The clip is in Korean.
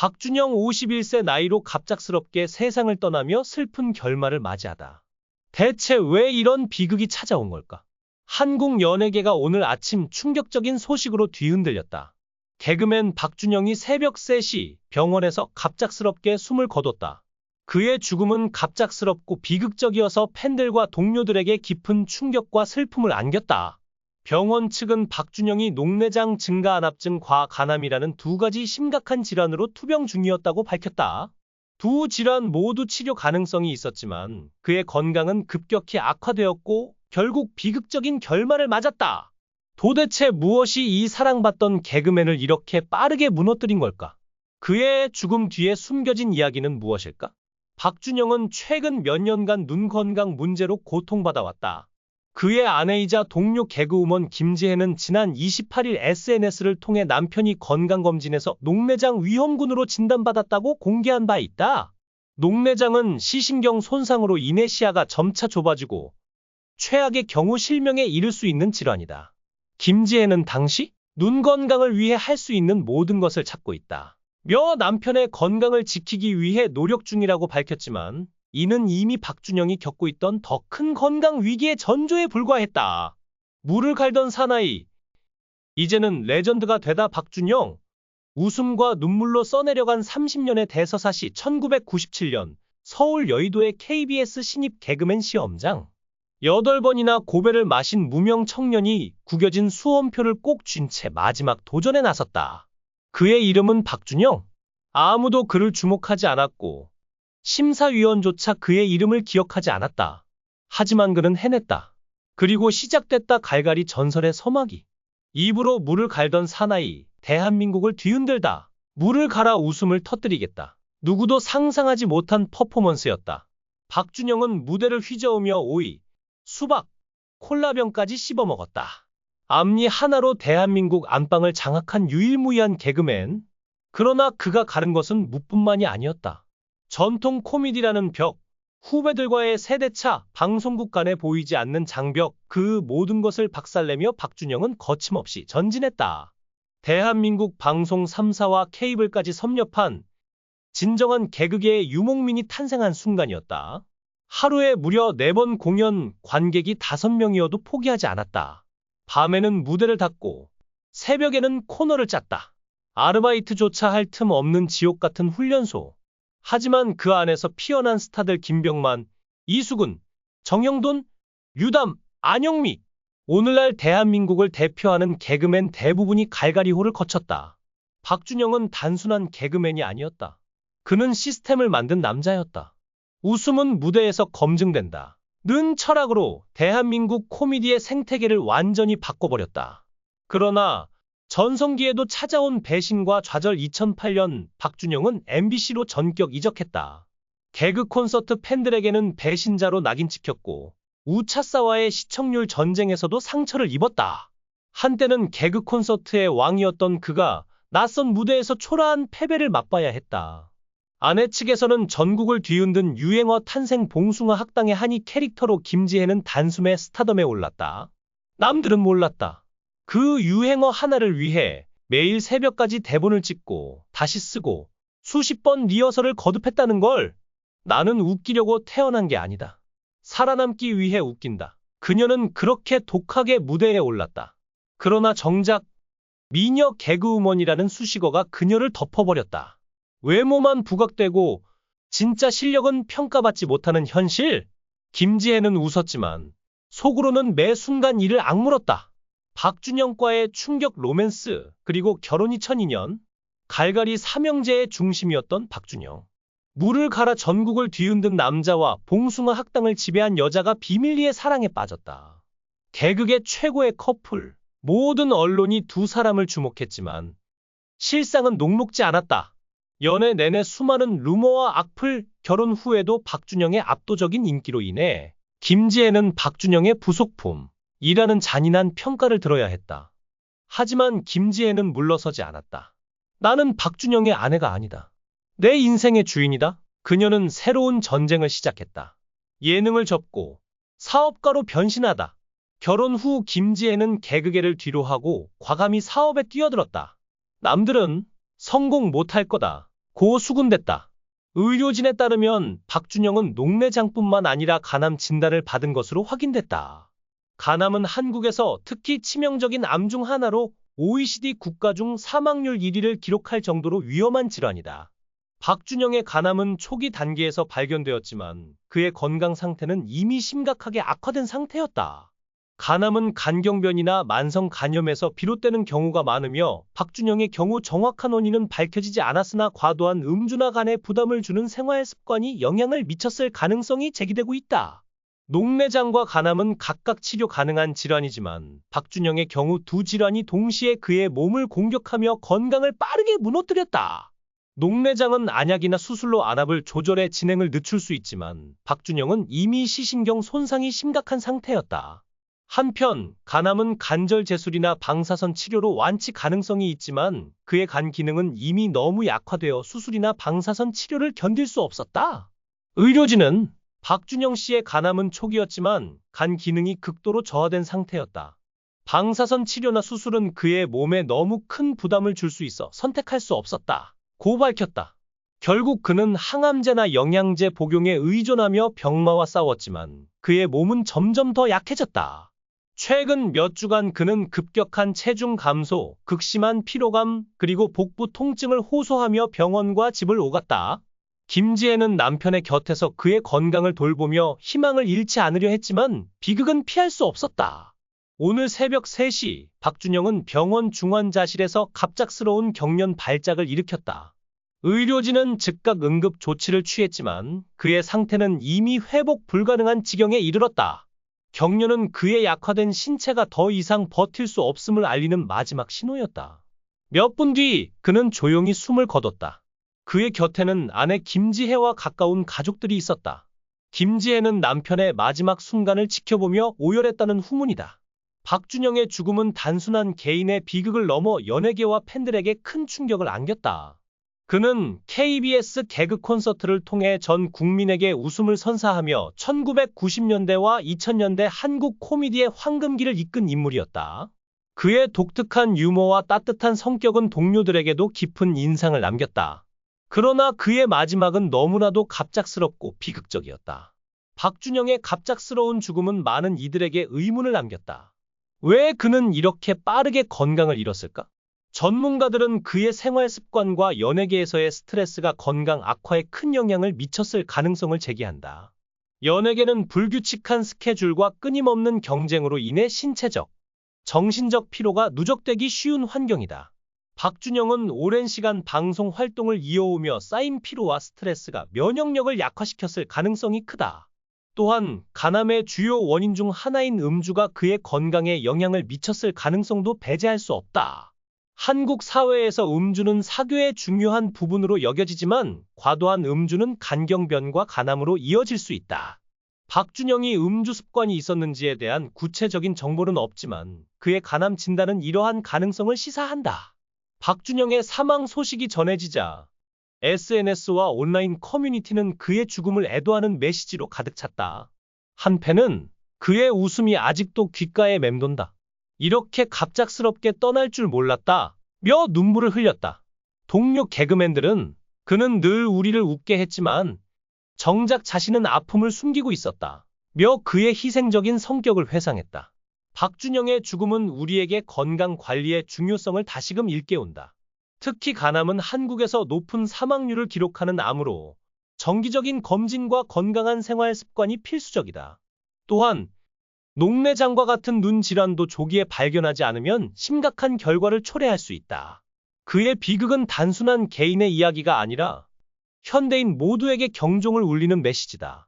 박준영 51세 나이로 갑작스럽게 세상을 떠나며 슬픈 결말을 맞이하다. 대체 왜 이런 비극이 찾아온 걸까? 한국 연예계가 오늘 아침 충격적인 소식으로 뒤흔들렸다. 개그맨 박준영이 새벽 3시 병원에서 갑작스럽게 숨을 거뒀다. 그의 죽음은 갑작스럽고 비극적이어서 팬들과 동료들에게 깊은 충격과 슬픔을 안겼다. 병원 측은 박준영이 녹내장 증가안압증 과간암이라는 두 가지 심각한 질환으로 투병 중이었다고 밝혔다. 두 질환 모두 치료 가능성이 있었지만 그의 건강은 급격히 악화되었고 결국 비극적인 결말을 맞았다. 도대체 무엇이 이 사랑받던 개그맨을 이렇게 빠르게 무너뜨린 걸까? 그의 죽음 뒤에 숨겨진 이야기는 무엇일까? 박준영은 최근 몇 년간 눈 건강 문제로 고통받아왔다. 그의 아내이자 동료 개그우먼 김지혜는 지난 28일 SNS를 통해 남편이 건강검진에서 녹내장 위험군으로 진단받았다고 공개한 바 있다. 녹내장은 시신경 손상으로 인해 시야가 점차 좁아지고 최악의 경우 실명에 이를 수 있는 질환이다. 김지혜는 당시 눈 건강을 위해 할 수 있는 모든 것을 찾고 있다. 며 남편의 건강을 지키기 위해 노력 중이라고 밝혔지만 이는 이미 박준영이 겪고 있던 더 큰 건강 위기의 전조에 불과했다. 물을 갈던 사나이. 이제는 레전드가 되다 박준영. 웃음과 눈물로 써내려간 30년의 대서사시. 1997년 서울 여의도의 KBS 신입 개그맨 시험장. 8번이나 고배를 마신 무명 청년이 구겨진 수험표를 꼭 쥔 채 마지막 도전에 나섰다. 그의 이름은 박준영. 아무도 그를 주목하지 않았고 심사위원조차 그의 이름을 기억하지 않았다. 하지만 그는 해냈다. 그리고 시작됐다 갈갈이 전설의 서막이. 입으로 물을 갈던 사나이, 대한민국을 뒤흔들다. 물을 갈아 웃음을 터뜨리겠다. 누구도 상상하지 못한 퍼포먼스였다. 박준영은 무대를 휘저으며 오이, 수박, 콜라병까지 씹어먹었다. 앞니 하나로 대한민국 안방을 장악한 유일무이한 개그맨. 그러나 그가 가른 것은 무뿐만이 아니었다. 전통 코미디라는 벽, 후배들과의 세대차, 방송국 간에 보이지 않는 장벽, 그 모든 것을 박살내며 박준영은 거침없이 전진했다. 대한민국 방송 3사와 케이블까지 섭렵한 진정한 개그계의 유목민이 탄생한 순간이었다. 하루에 무려 4번 공연, 관객이 5명이어도 포기하지 않았다. 밤에는 무대를 닫고 새벽에는 코너를 짰다. 아르바이트조차 할 틈 없는 지옥 같은 훈련소. 하지만 그 안에서 피어난 스타들 김병만, 이수근, 정형돈, 유담, 안영미. 오늘날 대한민국을 대표하는 개그맨 대부분이 갈갈이호를 거쳤다. 박준영은 단순한 개그맨이 아니었다. 그는 시스템을 만든 남자였다. 웃음은 무대에서 검증된다. 는 철학으로 대한민국 코미디의 생태계를 완전히 바꿔버렸다. 그러나 전성기에도 찾아온 배신과 좌절. 2008년 박준영은 MBC로 전격 이적했다. 개그 콘서트 팬들에게는 배신자로 낙인 찍혔고 우차사와의 시청률 전쟁에서도 상처를 입었다. 한때는 개그 콘서트의 왕이었던 그가 낯선 무대에서 초라한 패배를 맛봐야 했다. 아내 측에서는 전국을 뒤흔든 유행어 탄생 봉숭아 학당의 한이 캐릭터로 김지혜는 단숨에 스타덤에 올랐다. 남들은 몰랐다. 그 유행어 하나를 위해 매일 새벽까지 대본을 찍고 다시 쓰고 수십 번 리허설을 거듭했다는 걸. 나는 웃기려고 태어난 게 아니다. 살아남기 위해 웃긴다. 그녀는 그렇게 독하게 무대에 올랐다. 그러나 정작 미녀 개그우먼이라는 수식어가 그녀를 덮어버렸다. 외모만 부각되고 진짜 실력은 평가받지 못하는 현실. 김지혜는 웃었지만 속으로는 매 순간 이를 악물었다. 박준영과의 충격 로맨스, 그리고 결혼 2002년. 갈갈이 삼형제의 중심이었던 박준영. 물을 갈아 전국을 뒤흔든 남자와 봉숭아 학당을 지배한 여자가 비밀리에 사랑에 빠졌다. 개그계 최고의 커플. 모든 언론이 두 사람을 주목했지만 실상은 녹록지 않았다. 연애 내내 수많은 루머와 악플. 결혼 후에도 박준영의 압도적인 인기로 인해 김지혜는 박준영의 부속품 이라는 잔인한 평가를 들어야 했다. 하지만 김지혜는 물러서지 않았다. 나는 박준영의 아내가 아니다. 내 인생의 주인이다. 그녀는 새로운 전쟁을 시작했다. 예능을 접고 사업가로 변신하다. 결혼 후 김지혜는 개그계를 뒤로하고 과감히 사업에 뛰어들었다. 남들은 성공 못할 거다. 고 수군댔다. 의료진에 따르면 박준영은 녹내장뿐만 아니라 간암 진단을 받은 것으로 확인됐다. 간암은 한국에서 특히 치명적인 암 중 하나로 OECD 국가 중 사망률 1위를 기록할 정도로 위험한 질환이다. 박준영의 간암은 초기 단계에서 발견되었지만 그의 건강 상태는 이미 심각하게 악화된 상태였다. 간암은 간경변이나 만성 간염에서 비롯되는 경우가 많으며 박준영의 경우 정확한 원인은 밝혀지지 않았으나 과도한 음주나 간에 부담을 주는 생활 습관이 영향을 미쳤을 가능성이 제기되고 있다. 녹내장과 간암은 각각 치료 가능한 질환이지만 박준영의 경우 두 질환이 동시에 그의 몸을 공격하며 건강을 빠르게 무너뜨렸다. 녹내장은 안약이나 수술로 안압을 조절해 진행을 늦출 수 있지만 박준영은 이미 시신경 손상이 심각한 상태였다. 한편 간암은 관절 제술이나 방사선 치료로 완치 가능성이 있지만 그의 간 기능은 이미 너무 약화되어 수술이나 방사선 치료를 견딜 수 없었다. 의료진은 박준영 씨의 간암은 초기였지만 간 기능이 극도로 저하된 상태였다. 방사선 치료나 수술은 그의 몸에 너무 큰 부담을 줄 수 있어 선택할 수 없었다. 고 밝혔다. 결국 그는 항암제나 영양제 복용에 의존하며 병마와 싸웠지만 그의 몸은 점점 더 약해졌다. 최근 몇 주간 그는 급격한 체중 감소, 극심한 피로감, 그리고 복부 통증을 호소하며 병원과 집을 오갔다. 김지혜는 남편의 곁에서 그의 건강을 돌보며 희망을 잃지 않으려 했지만 비극은 피할 수 없었다. 오늘 새벽 3시 박준영은 병원 중환자실에서 갑작스러운 경련 발작을 일으켰다. 의료진은 즉각 응급 조치를 취했지만 그의 상태는 이미 회복 불가능한 지경에 이르렀다. 경련은 그의 약화된 신체가 더 이상 버틸 수 없음을 알리는 마지막 신호였다. 몇 분 뒤 그는 조용히 숨을 거뒀다. 그의 곁에는 아내 김지혜와 가까운 가족들이 있었다. 김지혜는 남편의 마지막 순간을 지켜보며 오열했다는 후문이다. 박준영의 죽음은 단순한 개인의 비극을 넘어 연예계와 팬들에게 큰 충격을 안겼다. 그는 KBS 개그 콘서트를 통해 전 국민에게 웃음을 선사하며 1990년대와 2000년대 한국 코미디의 황금기를 이끈 인물이었다. 그의 독특한 유머와 따뜻한 성격은 동료들에게도 깊은 인상을 남겼다. 그러나 그의 마지막은 너무나도 갑작스럽고 비극적이었다. 박준영의 갑작스러운 죽음은 많은 이들에게 의문을 남겼다. 왜 그는 이렇게 빠르게 건강을 잃었을까? 전문가들은 그의 생활 습관과 연예계에서의 스트레스가 건강 악화에 큰 영향을 미쳤을 가능성을 제기한다. 연예계는 불규칙한 스케줄과 끊임없는 경쟁으로 인해 신체적, 정신적 피로가 누적되기 쉬운 환경이다. 박준영은 오랜 시간 방송 활동을 이어오며 쌓인 피로와 스트레스가 면역력을 약화시켰을 가능성이 크다. 또한 간암의 주요 원인 중 하나인 음주가 그의 건강에 영향을 미쳤을 가능성도 배제할 수 없다. 한국 사회에서 음주는 사교의 중요한 부분으로 여겨지지만 과도한 음주는 간경변과 간암으로 이어질 수 있다. 박준영이 음주 습관이 있었는지에 대한 구체적인 정보는 없지만 그의 간암 진단은 이러한 가능성을 시사한다. 박준영의 사망 소식이 전해지자 SNS와 온라인 커뮤니티는 그의 죽음을 애도하는 메시지로 가득 찼다. 한편은 그의 웃음이 아직도 귓가에 맴돈다. 이렇게 갑작스럽게 떠날 줄 몰랐다. 며 눈물을 흘렸다. 동료 개그맨들은 그는 늘 우리를 웃게 했지만 정작 자신은 아픔을 숨기고 있었다. 며 그의 희생적인 성격을 회상했다. 박준영의 죽음은 우리에게 건강 관리의 중요성을 다시금 일깨운다. 특히 간암은 한국에서 높은 사망률을 기록하는 암으로 정기적인 검진과 건강한 생활 습관이 필수적이다. 또한 녹내장과 같은 눈 질환도 조기에 발견하지 않으면 심각한 결과를 초래할 수 있다. 그의 비극은 단순한 개인의 이야기가 아니라 현대인 모두에게 경종을 울리는 메시지다.